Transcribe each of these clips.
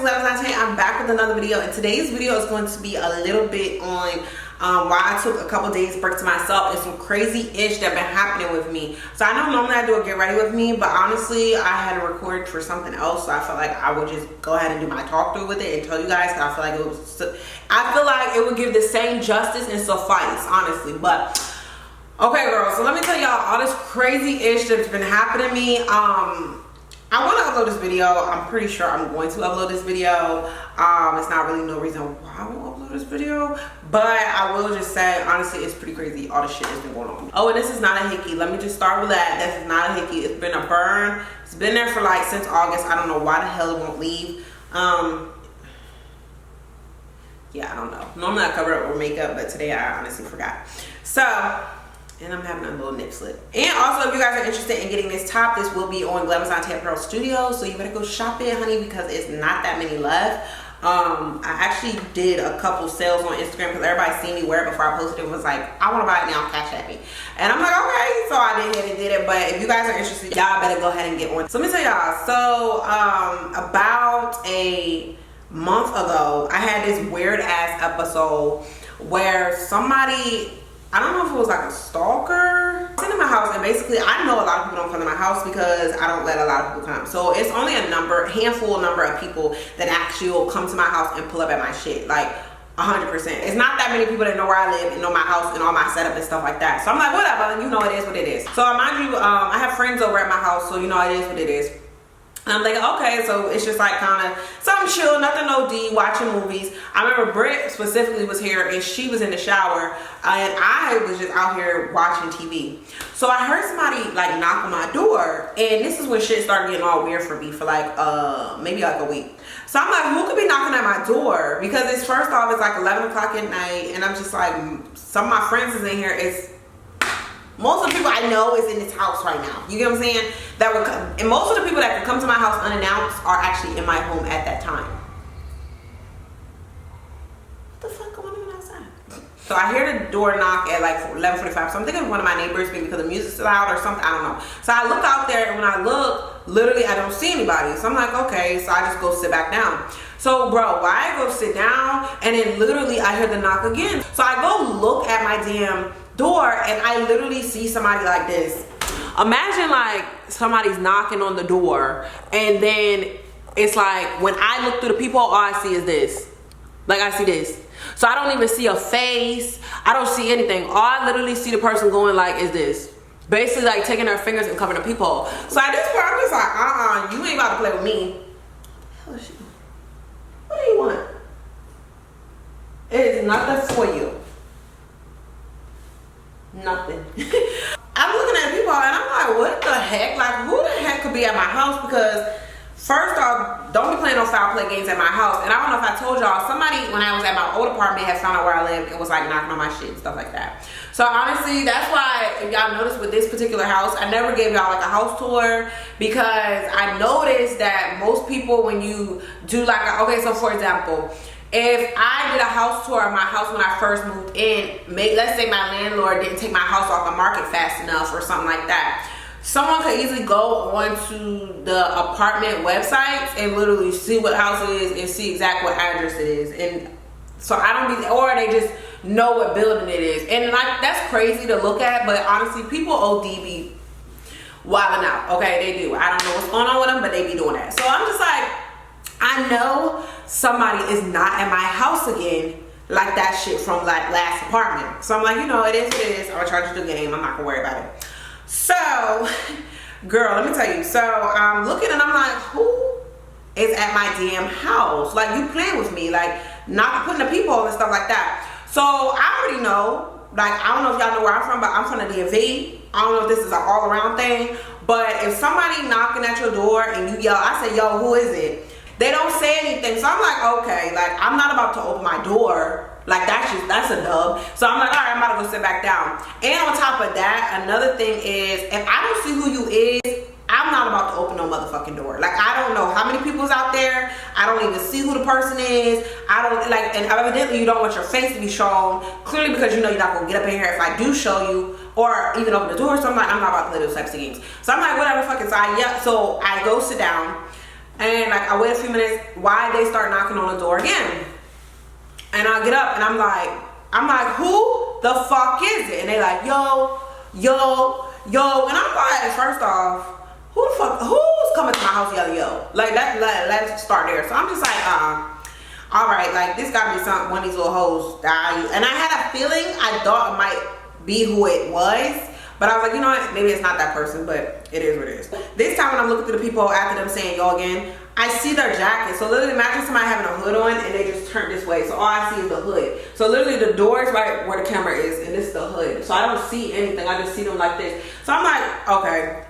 I'm back with another video, and today's video is going to be a little bit on why I took a couple days break to myself and some crazy ish that been happening with me. So I know normally I do a get ready with me, but honestly I had to record for something else, so I felt like I would just go ahead and do my talk through with it and tell you guys. I feel like it would give the same justice and suffice, honestly. But okay, girls, so let me tell y'all all this crazy ish that's been happening to me. I want to upload this video. I'm pretty sure I'm going to upload this video. It's not really no reason why I won't upload this video, but I will just say, honestly, it's pretty crazy all the shit that's been going on. Oh, and this is not a hickey. Let me just start with that. This is not a hickey. It's been a burn. It's been there for like since August. I don't know why the hell it won't leave. Yeah, I don't know. Normally I cover it up with makeup, but today I honestly forgot. So, and I'm having a little nip slip. And also, if you guys are interested in getting this top, this will be on GLAM Studios, so you better go shop it, honey, because it's not that many left. I actually did a couple sales on Instagram because everybody seen me wear it before I posted it. Was like, I want to buy it now, cash at me. And I'm like, okay, so I did it and did it. But if you guys are interested, y'all better go ahead and get one. So let me tell y'all. So about a month ago, I had this weird ass episode where somebody, I don't know if it was like a stalker, was in my house, and basically I know a lot of people don't come to my house because I don't let a lot of people come. So it's only a handful number of people that actually will come to my house and pull up at my shit, like 100%. It's not that many people that know where I live and know my house and all my setup and stuff like that. So I'm like, whatever, you know, it is what it is. So mind you, I have friends over at my house, so you know it is what it is. And I'm like, okay, so it's just like kind of something chill, nothing OD, watching movies. I remember Britt specifically was here and she was in the shower and I was just out here watching TV. So I heard somebody like knock on my door, and this is when shit started getting all weird for me for like maybe like a week. So I'm like, who could be knocking at my door? Because it's first off, it's like 11 o'clock at night, and I'm just like, some of my friends is in here. Most of the people I know is in this house right now. You get what I'm saying? That would come, and most of the people that can come to my house unannounced are actually in my home at that time. What the fuck going on outside? So I hear the door knock at like 11:45. So I'm thinking of one of my neighbors, maybe because the music's loud or something. I don't know. So I look out there, and when I look, literally I don't see anybody. So I'm like, okay. So I just go sit back down. So bro, why I go sit down, and then literally I hear the knock again. So I go look at my damn door, and I literally see somebody like this. Imagine like somebody's knocking on the door, and then it's like when I look through the peephole, all I see is this. Like I see this. So I don't even see a face. I don't see anything. All I literally see the person going like is this. Basically like taking their fingers and covering the peephole. So at this point I'm just like, you ain't about to play with me. What the hell is she? What do you want? It is nothing for you. Nothing. I'm looking at people and I'm like, what the heck? Like, who the heck could be at my house? Because first off, don't be playing no foul play games at my house. And I don't know if I told y'all, somebody when I was at my old apartment had found out where I lived and was like knocking on my shit and stuff like that. So honestly, that's why, if y'all notice with this particular house, I never gave y'all like a house tour, because I noticed that most people, when you do like okay, so for example, if I did a house tour of my house when I first moved in, let's say my landlord didn't take my house off the market fast enough or something like that, someone could easily go onto the apartment websites and literally see what house it is and see exactly what address it is. And so I don't be, or they just know what building it is. And like, that's crazy to look at, but honestly, people OD be wilding out. Okay, they do. I don't know what's going on with them, but they be doing that. So I'm just like, I know somebody is not at my house again like that shit from like last apartment. So I'm like, you know, it is what it is. I'm gonna charge you the game. I'm not gonna worry about it. So, girl, let me tell you. So I'm looking and I'm like, who is at my damn house? Like, you playing with me, like not putting the people and stuff like that. So I already know. Like, I don't know if y'all know where I'm from, but I'm from the DMV. I don't know if this is an all around thing, but if somebody knocking at your door and you yell, I say, yo, who is it? They don't say anything. So I'm like, okay, like I'm not about to open my door. Like that's a dub. So I'm like, all right, I'm about to go sit back down. And on top of that, another thing is, if I don't see who you is, I'm not about to open no motherfucking door. Like, I don't know how many people's out there. I don't even see who the person is. I don't like, and evidently you don't want your face to be shown. Clearly, because you know you're not gonna get up in here if I do show you or even open the door. So I'm like, I'm not about to play those types of games. So I'm like, whatever, fucking. So I go sit down. And like I wait a few minutes, why they start knocking on the door again? And I get up and I'm like, who the fuck is it? And they like, yo. And I'm like, first off, who's coming to my house yelling yo? Like let's start there. So I'm just like, all right, like this gotta be one of these little hoes that and I had a feeling, I thought it might be who it was, but I was like, you know what, maybe it's not that person, but it is what it is. This time when I'm looking through the people after them saying yo again, I see their jacket. So literally imagine somebody having a hood on and they just turn this way, so all I see is the hood. So literally the door is right where the camera is and this is the hood, so I don't see anything, I just see them like this. So I'm like, okay,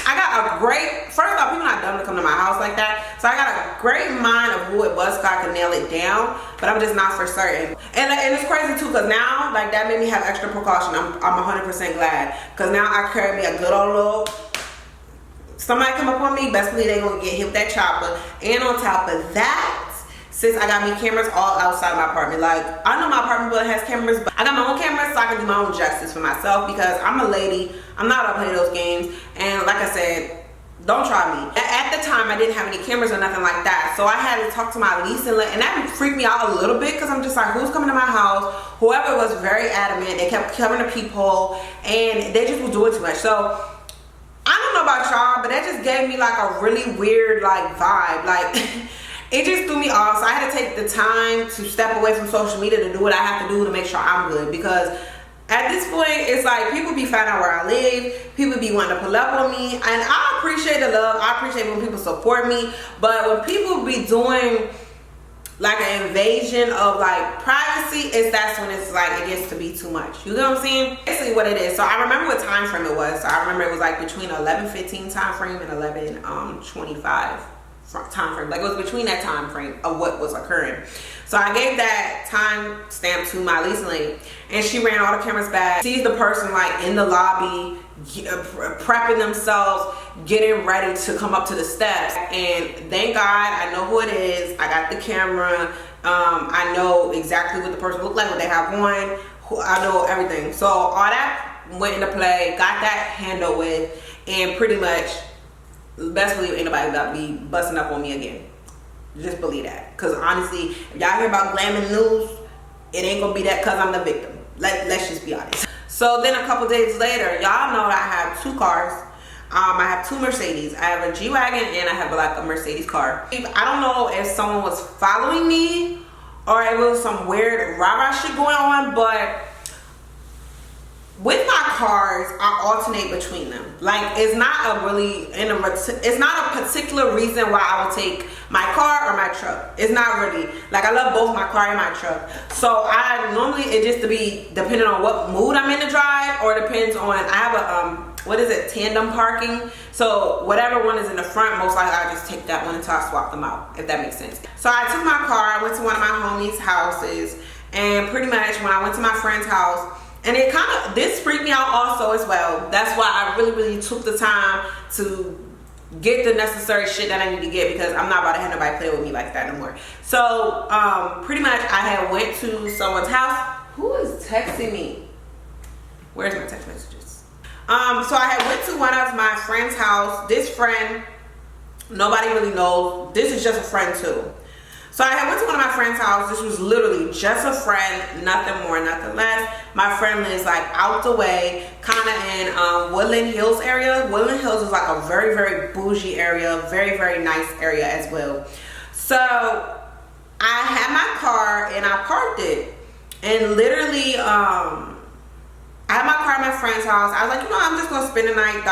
I got a great, first off, people not dumb to come to my house like that, so I got a great mind of who it was so I could nail it down, but I'm just not for certain. And it's crazy too, because now like that made me have extra precaution. I'm 100% glad, because now I carry me a good old little, somebody come up on me, best believe they gonna get hit with that chopper. And on top of that, since I got me cameras all outside my apartment, like I know my apartment building has cameras, but I got my own cameras so I can do my own justice for myself, because I'm a lady, I'm not gonna play those games. And like I said, don't try me. At the time I didn't have any cameras or nothing like that, so I had to talk to my lease and that freaked me out a little bit, because I'm just like, who's coming to my house? Whoever was very adamant, they kept covering the peephole and they just was doing too much. So I don't know about y'all, but that just gave me like a really weird like vibe, like it just threw me off. So I had to take the time to step away from social media to do what I have to do to make sure I'm good, because at this point it's like people be finding out where I live, people be wanting to pull up on me, and I appreciate the love, I appreciate when people support me, but when people be doing like an invasion of like privacy, that's when it's like it gets to be too much. You know what I'm saying? Basically what it is. So I remember what time frame it was. So I remember it was like between 11:15 time frame and 11:25 time frame. Like it was between that time frame of what was occurring. So I gave that time stamp to my leasing lady, and she ran all the cameras back, sees the person like in the lobby prepping themselves, getting ready to come up to the steps, and thank God I know who it is. I got the camera, I know exactly what the person looked like, what they have on, I know everything. So all that went into play, got that handled with, and pretty much best believe ain't nobody about to be busting up on me again. Just believe that, because honestly, if y'all hear about GLAM in the news, it ain't gonna be that because I'm the victim. Let's just be honest. So then a couple days later, y'all know I have two cars. I have two Mercedes. I have a G-Wagon and I have like a Mercedes car. I don't know if someone was following me or it was some weird rah-rah shit going on, but with my cars, I alternate between them. Like it's not a particular reason why I would take my car or my truck. It's not really. Like I love both my car and my truck. So I normally, it just to be depending on what mood I'm in to drive, or depends on, I have a tandem parking. So whatever one is in the front, most likely I just take that one until I swap them out, if that makes sense. So I took my car, I went to one of my homies' houses, and pretty much when I went to my friend's house, and it this freaked me out also as well. That's why I really took the time to get the necessary shit that I need to get, because I'm not about to have nobody play with me like that no more. So pretty much I had went to someone's house. Who is texting me? Where's my text messages? So I had went to one of my friend's house. This friend, nobody really knows. This is just a friend too. So I had went to one of my friend's house. This was literally just a friend, nothing more, nothing less. My friend lives like out the way, kind of in Woodland Hills area. Woodland Hills is like a very bougie area, very nice area as well. So I had my car and I parked it, and literally I had my car at my friend's house. I was like, I'm just gonna spend the night,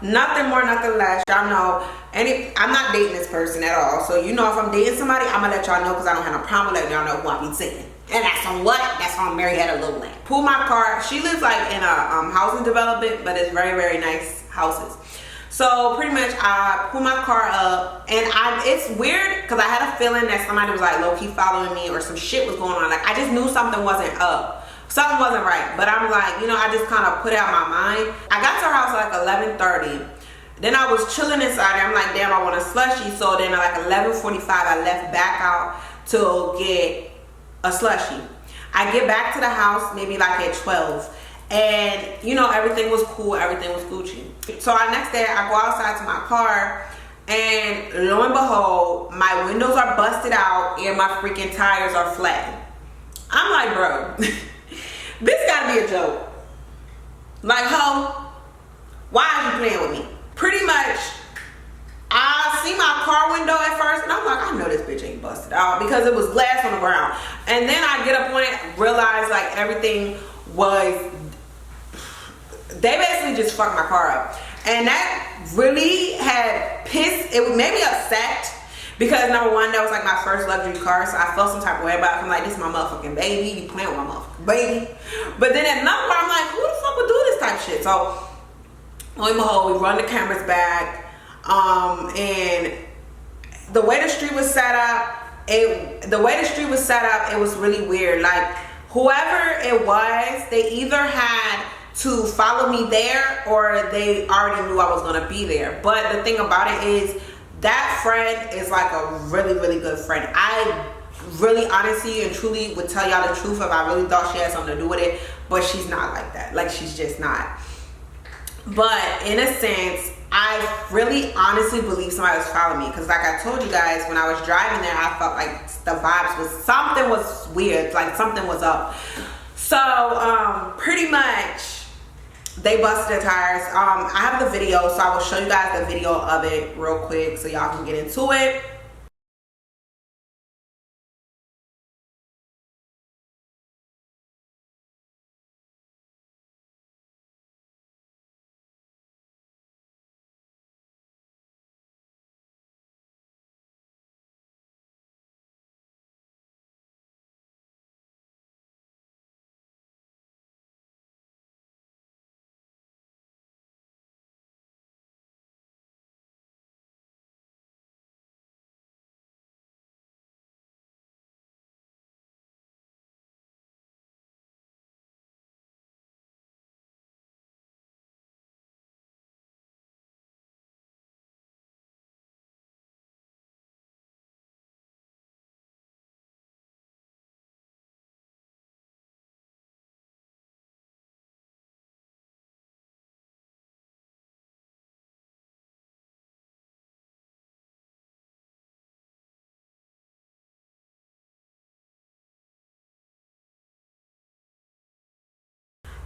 nothing more, nothing less. Y'all know, I'm not dating this person at all. So if I'm dating somebody, I'm gonna let y'all know, because I don't have no problem letting y'all know who I be seeing. And that's on what? That's on Marietta Lowland. Pull my car. She lives like in a housing development, but it's very nice houses. So pretty much I pull my car up, and it's weird because I had a feeling that somebody was like low-key following me, or some shit was going on. Like I just knew something wasn't up. Something wasn't right, but I'm like, I just kind of put out my mind. I got to her house at like 11:30. Then I was chilling inside there. I'm like, damn, I want a slushie. So then at like 11:45, I left back out to get a slushie. I get back to the house maybe like at 12. And everything was cool. Everything was Gucci. So next day, I go outside to my car, and lo and behold, my windows are busted out and my freaking tires are flattened. I'm like, bro, this gotta be a joke. Like, ho, why are you playing with me? Pretty much, I see my car window at first, and I'm like, I know this bitch ain't busted out because it was glass on the ground. And then I get up on it, realize like everything was, they basically just fucked my car up. And that really had pissed, it made me upset because number one, that was like my first luxury car, so I felt some type of way about it. I'm like, this is my motherfucking baby, you playing with my motherfucking baby. But then at another part, I'm like, who the fuck would do this type shit? So, lo and behold, we run the cameras back, and the way the street was set up, it was really weird. Like, whoever it was, they either had to follow me there or they already knew I was gonna be there. But the thing about it is, that friend is like a really, really good friend. I really, honestly, and truly would tell y'all the truth if I really thought she had something to do with it, but she's not like that. Like, she's just not. But in a sense, I really honestly believe somebody was following me, because like I told you guys, when I was driving there, I felt like the vibes was, something was weird, like something was up. So pretty much they busted their tires. I have the video, so I will show you guys the video of it real quick so y'all can get into it.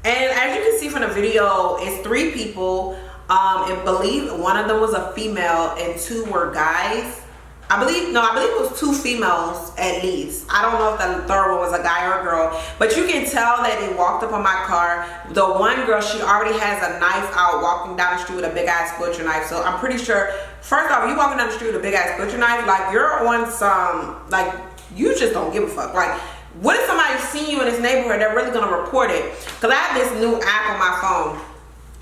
And as you can see from the video, it's 3 people. I believe one of them was a female and 2 were guys. I believe it was 2 females at least. I don't know if the third one was a guy or a girl, but you can tell that they walked up on my car. The one girl, she already has a knife out walking down the street with a big ass butcher knife. So I'm pretty sure, first off, you walking down the street with a big ass butcher knife, like you're on some, like you just don't give a fuck. Like, what if somebody seen you in this neighborhood? They're really gonna report it. Cause I have this new app on my phone.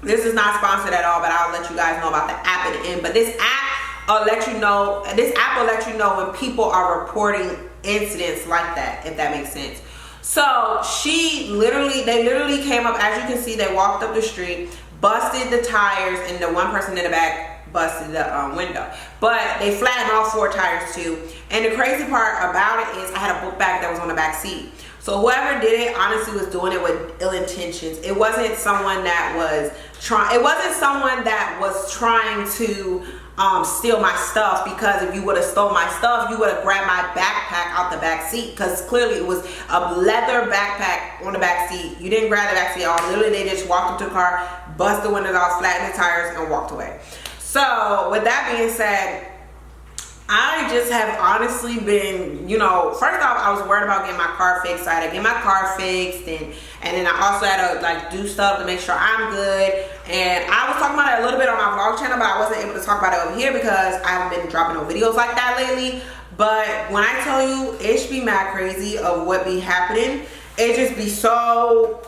This is not sponsored at all, but I'll let you guys know about the app at the end. But this app will let you know. This app will let you know when people are reporting incidents like that, if that makes sense. So they literally came up. As you can see, they walked up the street, busted the tires, and the one person in the back busted the window. But they flattened all 4 tires too. And the crazy part about it is I had a book bag that was on the back seat. So whoever did it honestly was doing it with ill intentions. It wasn't someone that was trying to steal my stuff, because if you would have stole my stuff, you would have grabbed my backpack out the back seat, because clearly it was a leather backpack on the back seat. You didn't grab the back seat at all. Literally, they just walked into the car, bust the windows off, flattened the tires, and walked away. So with that being said, I just have honestly been, you know, first off, I was worried about getting my car fixed. So I had to get my car fixed, and then I also had to like do stuff to make sure I'm good. And I was talking about it a little bit on my vlog channel, but I wasn't able to talk about it over here because I haven't been dropping no videos like that lately. But when I tell you, it should be mad crazy of what be happening. It just be so,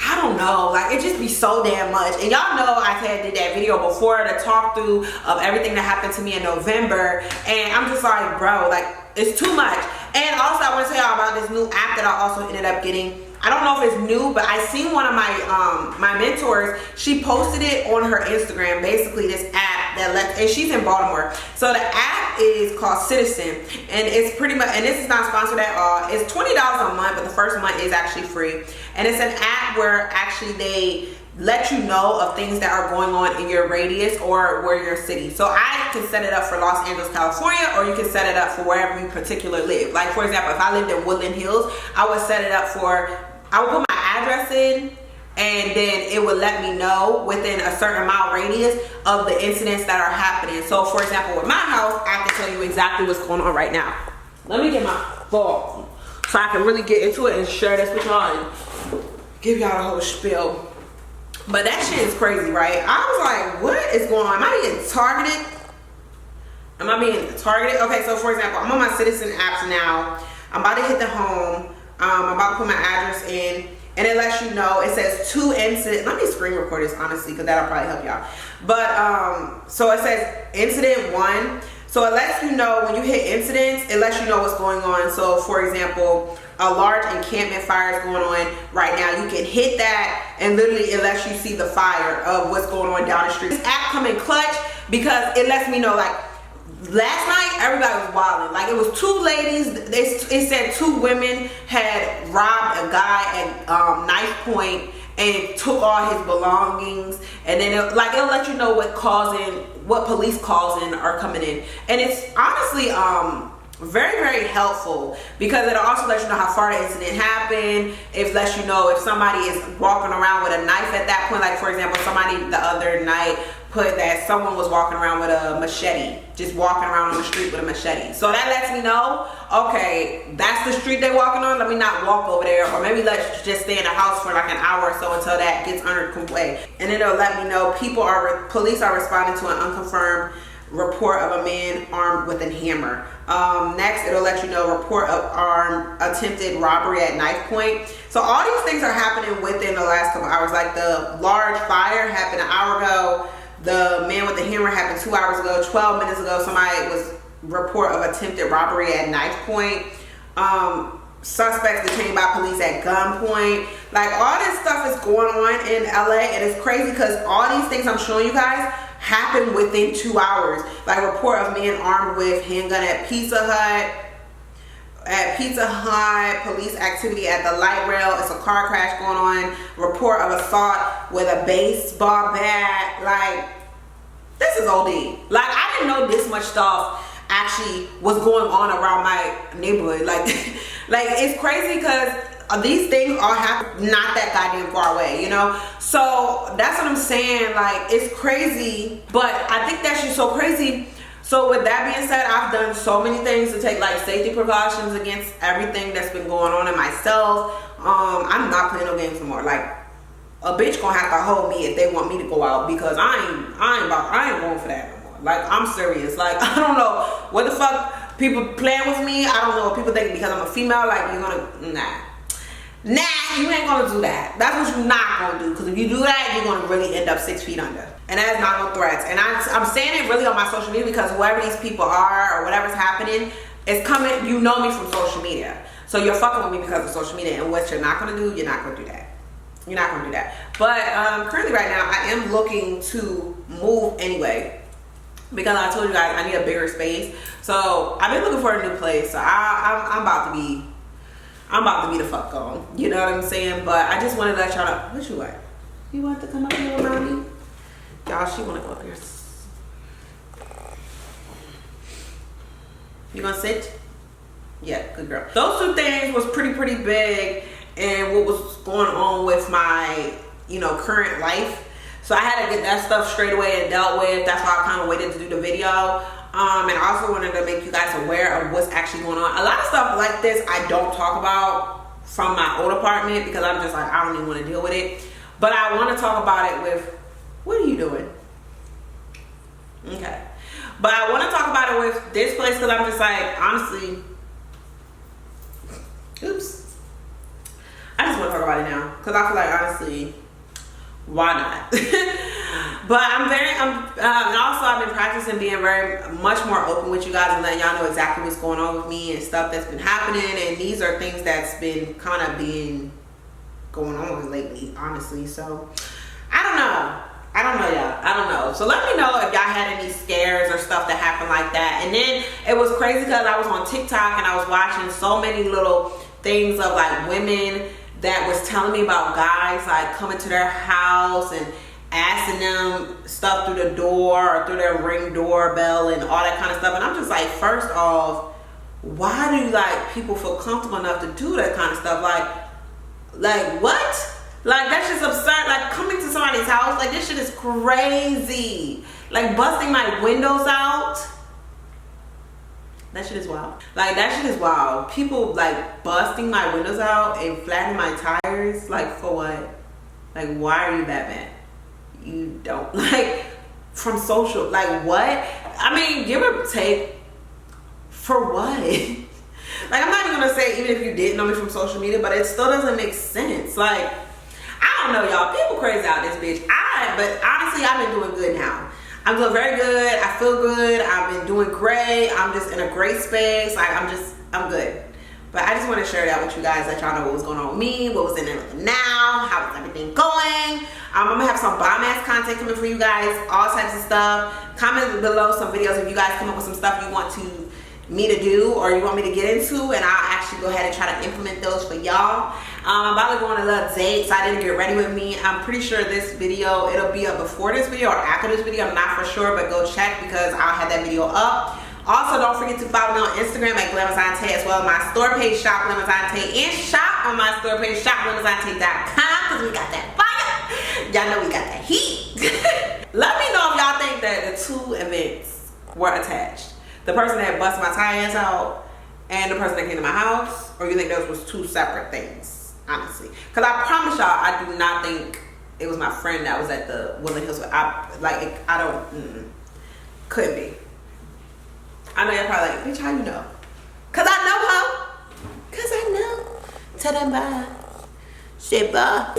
I don't know, like it just be so damn much. And y'all know I did that video before, the talk through of everything that happened to me in November, and I'm just like, bro, like it's too much. And also I want to tell y'all about this new app that I also ended up getting. I don't know if it's new, but I seen one of my my mentors, she posted it on her Instagram, basically this app that and she's in Baltimore. So the app is called Citizen, and it's pretty much, and this is not sponsored at all, it's $20 a month, but the first month is actually free. And it's an app where actually let you know of things that are going on in your radius or where your city. So I can set it up for Los Angeles, California, or you can set it up for wherever you particularly live. Like for example, if I lived in Woodland Hills, I would set it up for, I would put my address in, and then it would let me know within a certain mile radius of the incidents that are happening. So for example, with my house, I can tell you exactly what's going on right now. Let me get my phone so I can really get into it and share this with y'all and give y'all the whole spiel. But that shit is crazy, right? I was like, what is going on? Am I being targeted? Am I being targeted? Okay, so for example, I'm on my Citizen apps now. I'm about to hit the home. I'm about to put my address in, and it lets you know. It says 2 incidents. Let me screen record this, honestly, because that'll probably help y'all. But so it says incident 1. So it lets you know when you hit incidents, it lets you know what's going on. So for example, a large encampment fire is going on right now. You can hit that and literally it lets you see the fire of what's going on down the street. This app come in clutch because it lets me know, like last night everybody was wilding. Like it was 2 ladies, it said 2 women had robbed a guy at knife point and took all his belongings, and then it'll let you know what police calls in are coming in. And it's honestly very, very helpful because it'll also let you know how far the incident happened. It lets you know if somebody is walking around with a knife at that point. Like for example, somebody the other night put that someone was walking around with a machete, just walking around on the street with a machete. So that lets me know, okay, that's the street they're walking on. Let me not walk over there, or maybe let's just stay in the house for like an hour or so until that gets under control. And it'll let me know police are responding to an unconfirmed report of a man armed with a hammer. Next, it'll let you know report of attempted robbery at knife point. So all these things are happening within the last couple hours. Like the large fire happened an hour ago. The man with the hammer happened 2 hours ago. 12 minutes ago, somebody was report of attempted robbery at knife point. Suspects detained by police at gunpoint. Like all this stuff is going on in LA, and it's crazy because all these things I'm showing you guys happen within 2 hours. Like report of man armed with handgun at Pizza Hut. Police activity at the light rail. It's a car crash going on. Report of assault with a baseball bat. Like this is OD. Like I didn't know this much stuff actually was going on around my neighborhood. Like it's crazy because these things all happen not that goddamn far away, you know? So that's what I'm saying. Like it's crazy, but I think that shit's so crazy. So with that being said, I've done so many things to take like safety precautions against everything that's been going on in myself. I'm not playing no games no more. Like a bitch gonna have to hold me if they want me to go out, because I ain't going for that no more. Like I'm serious. Like I don't know what the fuck people playing with me. I don't know what people think because I'm a female. Like you're gonna Nah, you ain't gonna do that. That's what you're not gonna do. Because if you do that, you're gonna really end up 6 feet under. And that's not no threats. And I'm saying it really on my social media because whoever these people are or whatever's happening is coming. You know me from social media, so you're fucking with me because of social media. And what you're not gonna do, you're not gonna do that. You're not gonna do that. But currently, right now, I am looking to move anyway because I told you guys I need a bigger space. So I've been looking for a new place. So I'm about to be. I'm about to be the fuck on. You know what I'm saying? But I just wanted to let y'all know. What you want? You want to come up here around me? Y'all, she want to go up here. You gonna sit? Yeah, good girl. Those 2 things was pretty big and what was going on with my, current life. So I had to get that stuff straight away and dealt with. That's why I kind of waited to do the video. And I also wanted to make you guys aware of what's actually going on. A lot of stuff like this I don't talk about from my old apartment because I'm just like, I don't even want to deal with it. But I want to talk about it with, what are you doing? Okay. But I want to talk about it with this place because I'm just like, honestly, oops. I just want to talk about it now because I feel like, honestly, why not? But and also I've been practicing being very much more open with you guys and letting y'all know exactly what's going on with me and stuff that's been happening. And these are things that's been kind of going on lately, honestly. So I don't know, y'all. I don't know. So let me know if y'all had any scares or stuff that happened like that. And then it was crazy because I was on TikTok and I was watching so many little things of like women that was telling me about guys like coming to their house and asking them stuff through the door or through their Ring doorbell and all that kind of stuff. And I'm just like, first off, why do like people feel comfortable enough to do that kind of stuff? Like what? Like, that's just absurd. Like, coming to somebody's house, like, this shit is crazy. Like, busting my windows out. That shit is wild. Like, that shit is wild. People, like, busting my windows out and flattening my tires. Like, for what? Like, why are you that mad? You don't. Like, from social. Like, what? I mean, give or take. For what? Like, I'm not even gonna say even if you didn't know me from social media, but it still doesn't make sense. Like, I don't know, y'all. People crazy out this bitch. But honestly, I've been doing good now. I'm doing very good. I feel good. I've been doing great. I'm just in a great space. Like, I'm good. But I just want to share that with you guys, let y'all know what was going on with me, what was in it now, how is everything going. I'm gonna have some bomb ass content coming for you guys, all types of stuff. Comment below some videos if you guys come up with some stuff you want me to do or you want me to get into, and I'll actually go ahead and try to implement those for y'all. I'm about to go on a little date, so I didn't get ready with me. I'm pretty sure this video, it'll be up before this video or after this video. I'm not for sure, but go check because I'll have that video up. Also, don't forget to follow me on Instagram at GLAMazante, as well as my store page, Shop GLAMazante, and shop on my store page, shopglamazante.com, because we got that fire. Y'all know we got that heat. Let me know if y'all think that the two events were attached. The person that busted my tires out and the person that came to my house, or you think those was two separate things, honestly? Because I promise y'all, I do not think it was my friend that was at the Woodland Hills. Couldn't be. I know y'all probably like, bitch, how you know? Cause I know her. Cause I know. Tell them bye. Say bye.